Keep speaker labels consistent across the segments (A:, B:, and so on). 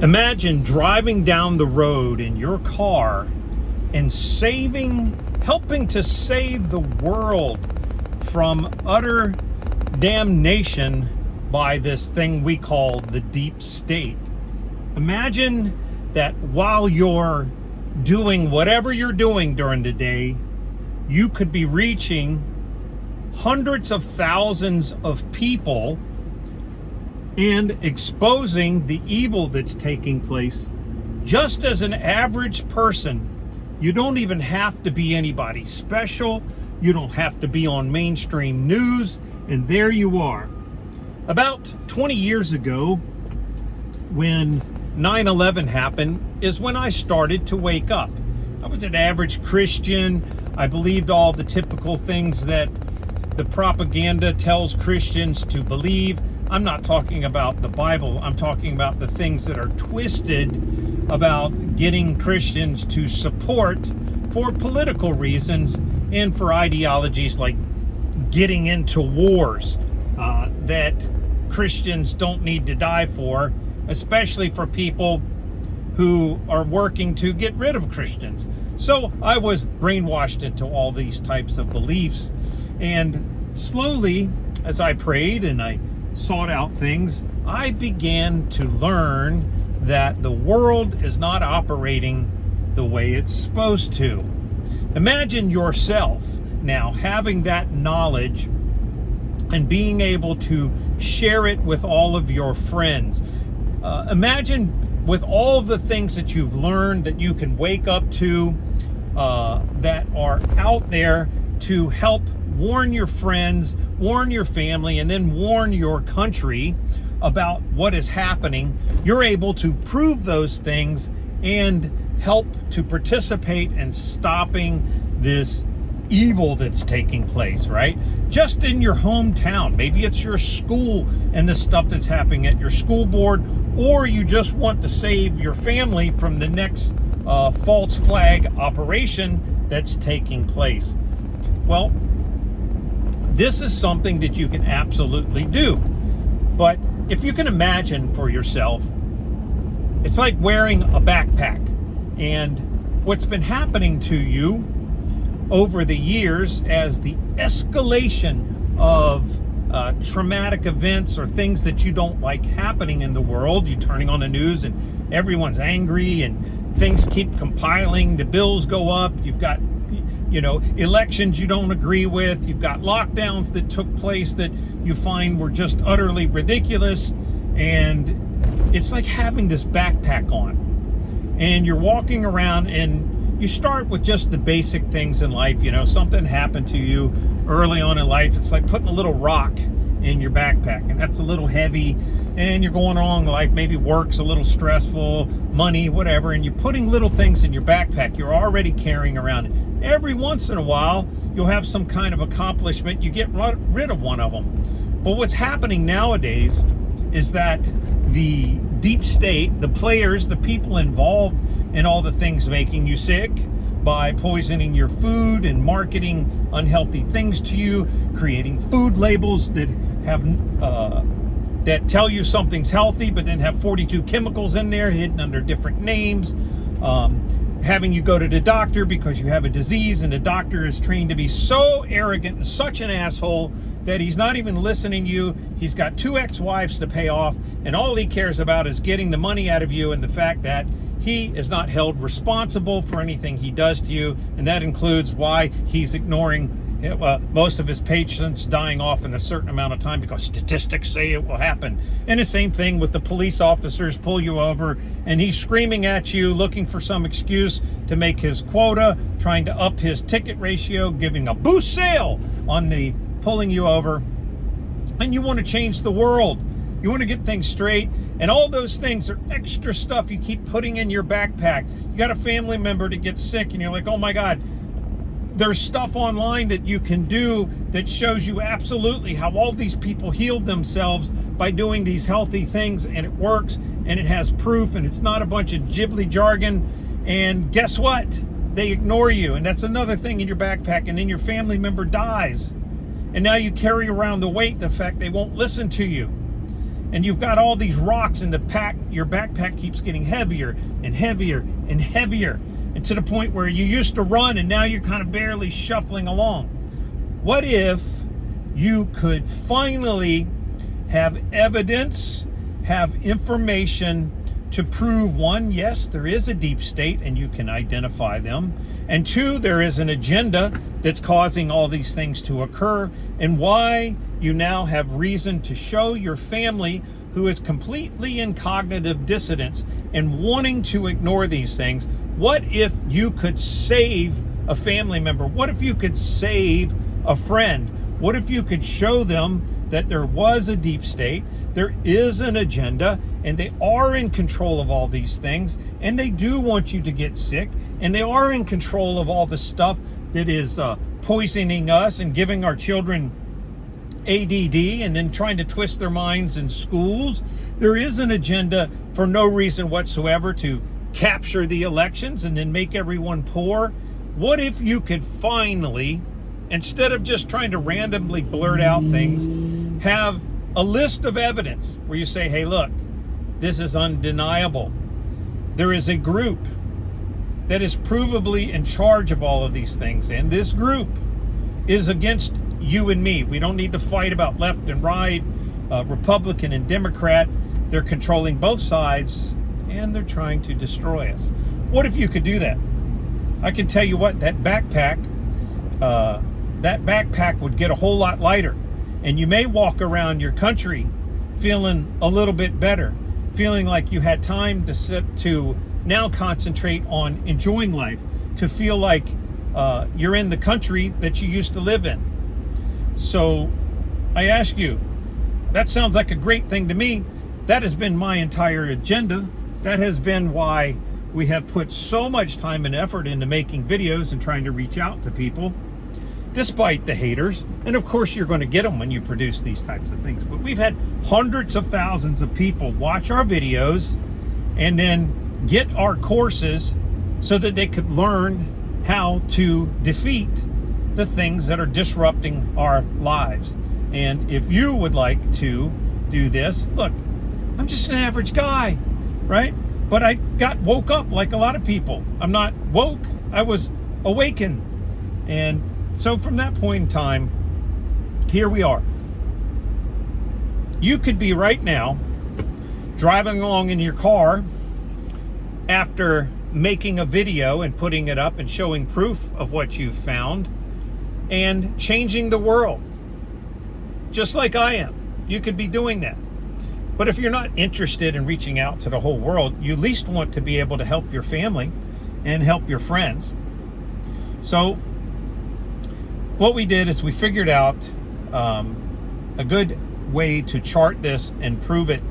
A: Imagine driving down the road in your car and helping to save the world from utter damnation by this thing we call the deep state. Imagine that while you're doing whatever you're doing during the day, you could be reaching hundreds of thousands of people and exposing the evil that's taking place just as an average person. You don't even have to be anybody special. You don't have to be on mainstream news. And there you are. About 20 years ago, when 9/11 happened, is when I started to wake up. I was an average Christian. I believed all the typical things that the propaganda tells Christians to believe. I'm not talking about the Bible. I'm talking about the things that are twisted about getting Christians to support for political reasons and for ideologies like getting into wars that Christians don't need to die for, especially for people who are working to get rid of Christians. So I was brainwashed into all these types of beliefs, and slowly, as I prayed and I sought out things, I began to learn that the world is not operating the way it's supposed to. Imagine yourself now having that knowledge and being able to share it with all of your friends. Imagine with all the things that you've learned that you can wake up to that are out there to help warn your friends, warn your family, and then warn your country about what is happening. You're able to prove those things and help to participate in stopping this evil that's taking place, right? Just in your hometown. Maybe it's your school and the stuff that's happening at your school board, or you just want to save your family from the next false flag operation that's taking place. Well, this is something that you can absolutely do. But if you can imagine for yourself, it's like wearing a backpack. And what's been happening to you over the years as the escalation of traumatic events or things that you don't like happening in the world, you're turning on the news and everyone's angry and things keep compiling, the bills go up, you've got elections you don't agree with, you've got lockdowns that took place that you find were just utterly ridiculous, and it's like having this backpack on and you're walking around and you start with just the basic things in life. Something happened to you early on in life. It's like putting a little rock in your backpack, and that's a little heavy, and you're going along life. Maybe work's a little stressful, money, whatever, and you're putting little things in your backpack you're already carrying around. Every once in a while, you'll have some kind of accomplishment. You get rid of one of them. But what's happening nowadays is that the deep state, the players, the people involved in all the things making you sick by poisoning your food and marketing unhealthy things to you, creating food labels that have that tell you something's healthy but then have 42 chemicals in there hidden under different names, having you go to the doctor because you have a disease, and the doctor is trained to be so arrogant and such an asshole that he's not even listening to you. He's got 2 ex-wives to pay off, and all he cares about is getting the money out of you and the fact that he is not held responsible for anything he does to you, and that includes why he's ignoring most of his patients dying off in a certain amount of time because statistics say it will happen. And the same thing with the police officers pull you over and he's screaming at you, looking for some excuse to make his quota, trying to up his ticket ratio, giving a boost sale on the pulling you over. And you want to change the world. You want to get things straight. And all those things are extra stuff you keep putting in your backpack. You got a family member that gets sick and you're like, oh my God, there's stuff online that you can do that shows you absolutely how all these people healed themselves by doing these healthy things, and it works, and it has proof, and it's not a bunch of ghibli jargon. And guess what? They ignore you, and that's another thing in your backpack, and then your family member dies. And now you carry around the weight, the fact they won't listen to you. and you've got all these rocks in the pack. Your backpack keeps getting heavier and heavier and heavier, and to the point where you used to run and now you're kind of barely shuffling along. What if you could finally have evidence, have information to prove, one, yes, there is a deep state and you can identify them, and two, there is an agenda that's causing all these things to occur, and why you now have reason to show your family, who is completely in cognitive dissonance and wanting to ignore these things. What if you could save a family member? What if you could save a friend? What if you could show them that there was a deep state, there is an agenda, and they are in control of all these things, and they do want you to get sick, and they are in control of all the stuff that is poisoning us and giving our children ADD and then trying to twist their minds in schools. There is an agenda for no reason whatsoever to capture the elections and then make everyone poor. What if you could finally, instead of just trying to randomly blurt out things, have a list of evidence where you say, hey, look, this is undeniable. There is a group that is provably in charge of all of these things, and this group is against you and me. We don't need to fight about left and right, Republican and Democrat. They're controlling both sides, and they're trying to destroy us. What if you could do that? I can tell you what, that backpack would get a whole lot lighter, and you may walk around your country feeling a little bit better, feeling like you had time to now concentrate on enjoying life, to feel like you're in the country that you used to live in. So I ask you, that sounds like a great thing to me. That has been my entire agenda. That has been why we have put so much time and effort into making videos and trying to reach out to people, despite the haters. And of course you're going to get them when you produce these types of things. But we've had hundreds of thousands of people watch our videos and then get our courses so that they could learn how to defeat the things that are disrupting our lives. And if you would like to do this, look, I'm just an average guy, right? But I woke up like a lot of people. I'm not woke, I was awakened. And so from that point in time, here we are. You could be right now driving along in your car after making a video and putting it up and showing proof of what you've found and changing the world, just like I am. You could be doing that. But if you're not interested in reaching out to the whole world, you at least want to be able to help your family and help your friends. So what we did is we figured out a good way to chart this and prove it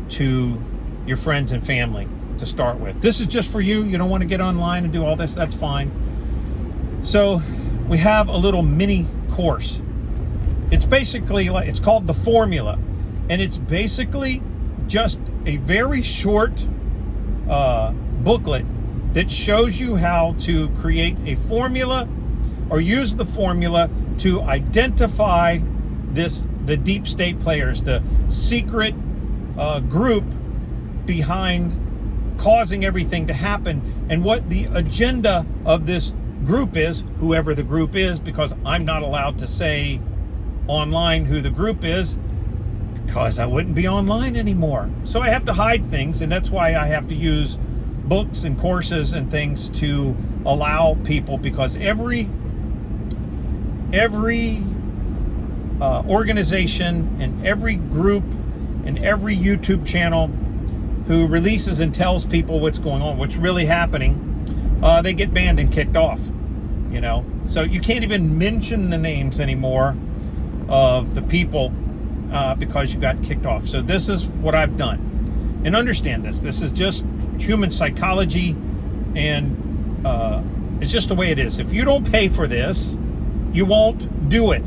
A: to your friends and family to start with. This is just for you. You don't want to get online and do all this, that's fine. So we have a little mini course. It's basically like, it's called The Formula, and it's basically just a very short booklet that shows you how to create a formula or use the formula to identify the deep state players, the secret group behind causing everything to happen, and what the agenda of this group is, whoever the group is, because I'm not allowed to say online who the group is because I wouldn't be online anymore. So I have to hide things, and that's why I have to use books and courses and things to allow people, because every organization and every group and every YouTube channel who releases and tells people what's going on, what's really happening, they get banned and kicked off, you know. So you can't even mention the names anymore of the people because you got kicked off. So this is what I've done. And understand this. This is just human psychology, and it's just the way it is. If you don't pay for this, you won't do it,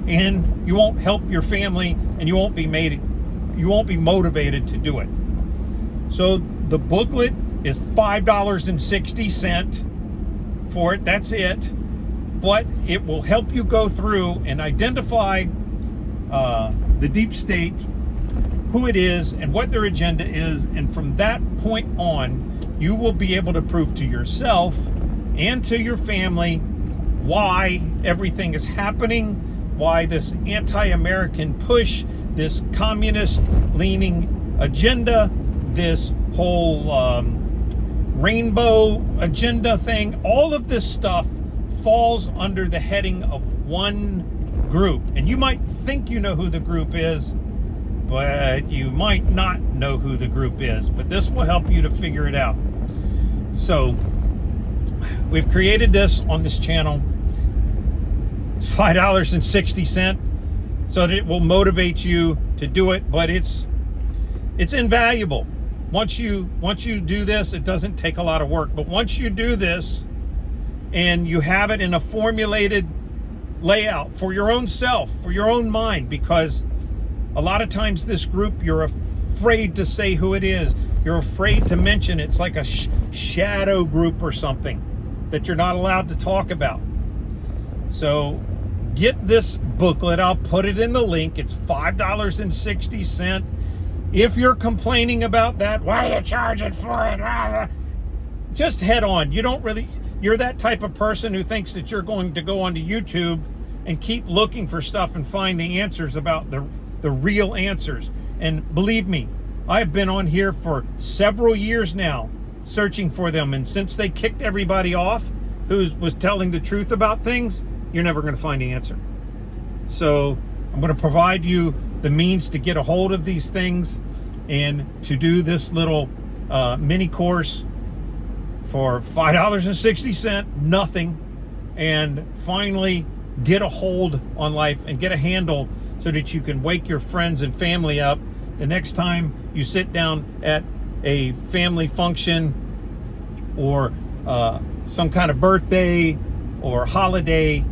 A: and you won't help your family, and you won't be motivated to do it. So the booklet is $5.60 for it. That's it. But it will help you go through and identify the deep state who it is and what their agenda is, and from that point on, you will be able to prove to yourself and to your family why everything is happening, why this anti-American push, this communist-leaning agenda, this whole rainbow agenda thing, all of this stuff falls under the heading of one group. And you might think you know who the group is, but you might not know who the group is. But this will help you to figure it out. So we've created this on this channel. It's $5.60, so that it will motivate you to do it, but it's invaluable. Once you do this, it doesn't take a lot of work, but once you do this and you have it in a formulated layout for your own self, for your own mind, because a lot of times this group, you're afraid to say who it is. You're afraid to mention it's like a shadow group or something that you're not allowed to talk about. So get this booklet. I'll put it in the link. It's $5.60. If you're complaining about that, why are you charging for it? Just head on. You're that type of person who thinks that you're going to go onto YouTube and keep looking for stuff and find the answers about the real answers. And believe me, I've been on here for several years now searching for them. And since they kicked everybody off who was telling the truth about things, you're never going to find the answer. So I'm going to provide you the means to get a hold of these things and to do this little mini course for $5.60, nothing, and finally get a hold on life and get a handle so that you can wake your friends and family up the next time you sit down at a family function or some kind of birthday or holiday.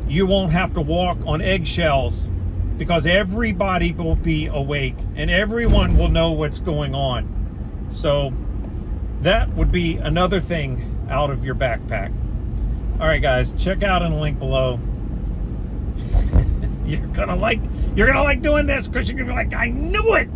A: You won't have to walk on eggshells, because everybody will be awake and everyone will know what's going on. So that would be another thing out of your backpack. All right, guys, check out in the link below. You're gonna like doing this, because you're gonna be like, I knew it.